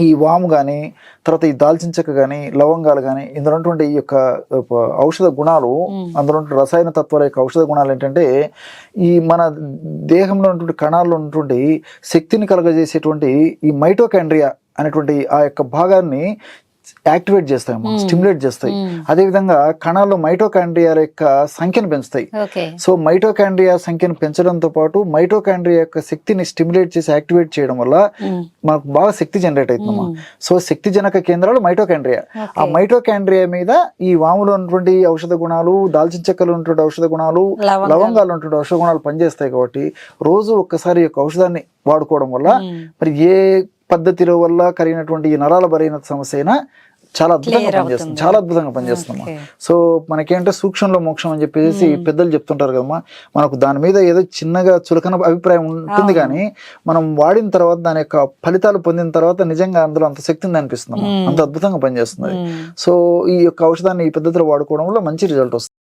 ఈ వాము కానీ, తర్వాత ఈ దాల్చిన చెక్క కానీ, లవంగాలు కానీ, ఇందులో ఉన్నటువంటి ఈ యొక్క ఔషధ గుణాలు, అందులో రసాయన తత్వాల యొక్క ఔషధ గుణాలు ఏంటంటే ఈ మన దేహంలో ఉన్నటువంటి కణాల్లో ఉన్నటువంటి శక్తిని కలగజేసేటువంటి ఈ మైటోకాండ్రియా అనేటువంటి ఆ యొక్క భాగాన్ని యాక్టివేట్ చేస్తాయి, స్టిమ్యులేట్ చేస్తాయి. అదేవిధంగా కణాల్లో మైటోకాండ్రియాల యొక్క సంఖ్యను పెంచుతాయి. సో మైటోకాండ్రియా సంఖ్యను పెంచడంతో పాటు మైటోకాండ్రియా యొక్క శక్తిని స్టిమ్యులేట్ చేసి యాక్టివేట్ చేయడం వల్ల మనకు బాగా శక్తి జనరేట్ అవుతుందమ్మా. సో శక్తి జనక కేంద్రాలు మైటోకాండ్రియా. ఆ మైటోకాండ్రియా మీద ఈ వాములో ఉన్నటువంటి ఔషధ గుణాలు, దాల్చిన చెక్కలు ఉన్నటువంటి ఔషధ గుణాలు, లవంగాలు ఉన్నటువంటి ఔషధ గుణాలు పనిచేస్తాయి. కాబట్టి రోజు ఒక్కసారి ఈ యొక్క ఔషధాన్ని వాడుకోవడం వల్ల మరి ఏ పద్ధతిలో వల్ల కలిగినటువంటి ఈ నరాల బలహీనత సమస్య అయినా చాలా అద్భుతంగా పనిచేస్తుంది, చాలా అద్భుతంగా పనిచేస్తుందమ్మా. సో మనకేంటే సూక్ష్మంలో మోక్షం అని చెప్పేసి పెద్దలు చెప్తుంటారు కదమ్మా. మనకు దాని మీద ఏదో చిన్నగా చులకన అభిప్రాయం ఉంటుంది, కానీ మనం వాడిన తర్వాత దాని యొక్క ఫలితాలు పొందిన తర్వాత నిజంగా అందులో అంత శక్తి ఉంది అనిపిస్తుంది, అంత అద్భుతంగా పనిచేస్తుంది. సో ఈ యొక్క ఔషధాన్ని ఈ పద్ధతిలో వాడుకోవడం వల్ల మంచి రిజల్ట్ వస్తుంది.